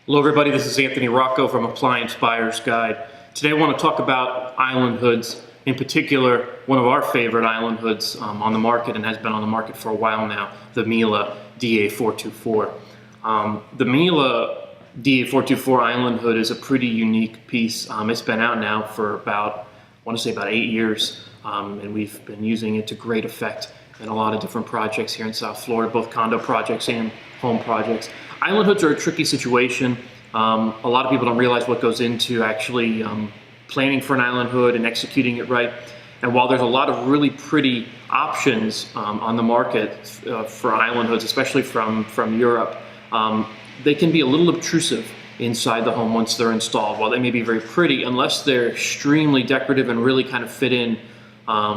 Hello everybody, this is Anthony Rocco from Appliance Buyer's Guide. Today I want to talk about island hoods, in particular one of our favorite island hoods on the market and has been on the market for a while now, the Miele DA424. The Miele DA424 island hood is a pretty unique piece. It's been out now for about, I want to say about 8 years, and we've been using it to great effect in a lot of different projects here in South Florida, both condo projects and home projects. Island hoods are a tricky situation. A lot of people don't realize what goes into actually planning for an island hood and executing it right. And while there's a lot of really pretty options on the market for island hoods, especially from Europe, they can be a little obtrusive inside the home once they're installed. While they may be very pretty, unless they're extremely decorative and really kind of fit in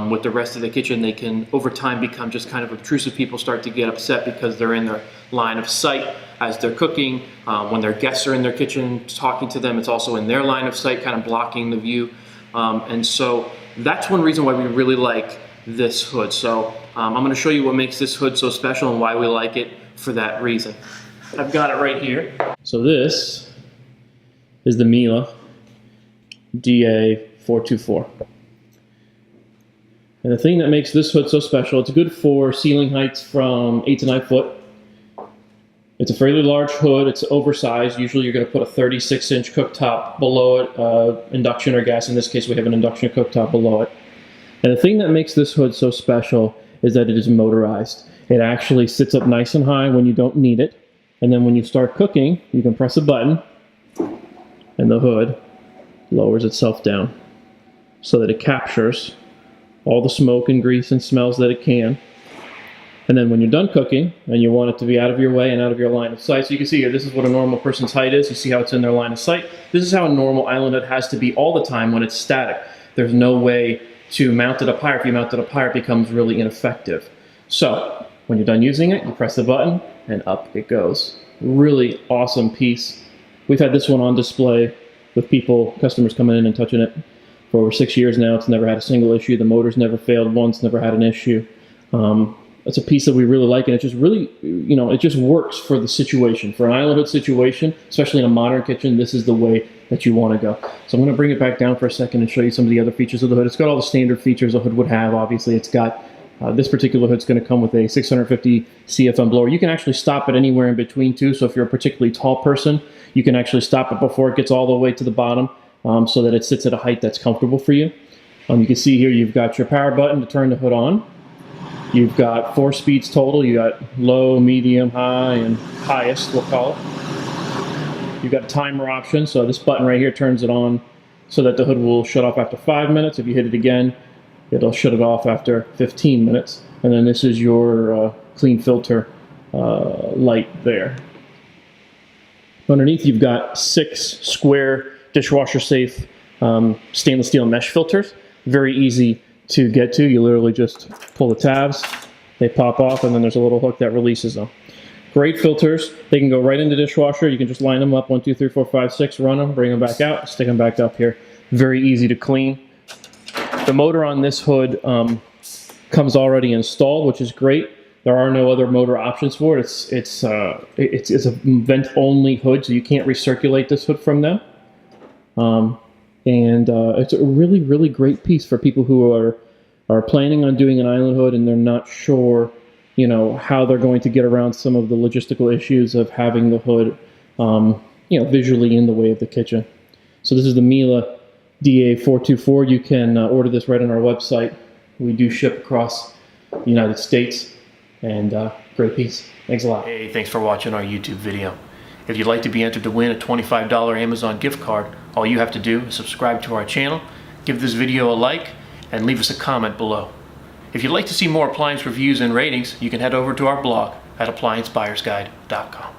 with the rest of the kitchen, they can over time become just kind of obtrusive. People start to get upset because they're in their line of sight as they're cooking. When their guests are in their kitchen talking to them, it's also in their line of sight, kind of blocking the view. And so that's one reason why we really like this hood. So I'm going to show you what makes this hood so special and why we like it for that reason. I've got it right here. So this is the Miele DA424. And the thing that makes this hood so special, it's good for ceiling heights from 8 to 9 foot. It's a fairly large hood. It's oversized. Usually you're going to put a 36-inch cooktop below it, induction or gas. In this case, we have an induction cooktop below it. And the thing that makes this hood so special is that it is motorized. It actually sits up nice and high when you don't need it. And then when you start cooking, you can press a button and the hood lowers itself down so that it captures all the smoke and grease and smells that it can. And then when you're done cooking and you want it to be out of your way and out of your line of sight, so you can see here, this is what a normal person's height is. You see how it's in their line of sight. This is how a normal island hood has to be all the time when it's static. There's no way to mount it up higher. If you mount it up higher, it becomes really ineffective. So when you're done using it, you press the button and up it goes. Really awesome piece. We've had this one on display with people, customers coming in and touching it for over 6 years now. It's never had a single issue. The motor's never failed once, never had an issue. It's a piece that we really like, and it just really, you know, it just works for the situation. For an island hood situation, especially in a modern kitchen, this is the way that you want to go. So I'm going to bring it back down for a second and show you some of the other features of the hood. It's got all the standard features a hood would have. Obviously, it's got, this particular hood's going to come with a 650 CFM blower. You can actually stop it anywhere in between too, so if you're a particularly tall person, you can actually stop it before it gets all the way to the bottom, so that it sits at a height that's comfortable for you. You can see here you've got your power button to turn the hood on. You've got 4 speeds total. You got low, medium, high, and highest, we'll call it. You've got a timer option, so this button right here turns it on so that the hood will shut off after 5 minutes. If you hit it again, it'll shut it off after 15 minutes. And then this is your clean filter light there. Underneath you've got 6 square dishwasher safe stainless steel mesh filters. Very easy to get to. You literally just pull the tabs, they pop off, and then there's a little hook that releases them. Great filters. They can go right into the dishwasher. You can just line them up, 1, 2, 3, 4, 5, 6, run them, bring them back out, stick them back up here. Very easy to clean. The motor on this hood comes already installed, which is great. There are no other motor options for it. It's a vent-only hood, so you can't recirculate this hood from them. It's a really, really great piece for people who are planning on doing an island hood and they're not sure, you know, how they're going to get around some of the logistical issues of having the hood, you know, visually in the way of the kitchen. So this is the Miele DA424. You can order this right on our website. We do ship across the United States, and great piece. Thanks a lot. Hey, thanks for watching our YouTube video. If you'd like to be entered to win a $25 Amazon gift card, all you have to do is subscribe to our channel, give this video a like, and leave us a comment below. If you'd like to see more appliance reviews and ratings, you can head over to our blog at appliancebuyersguide.com.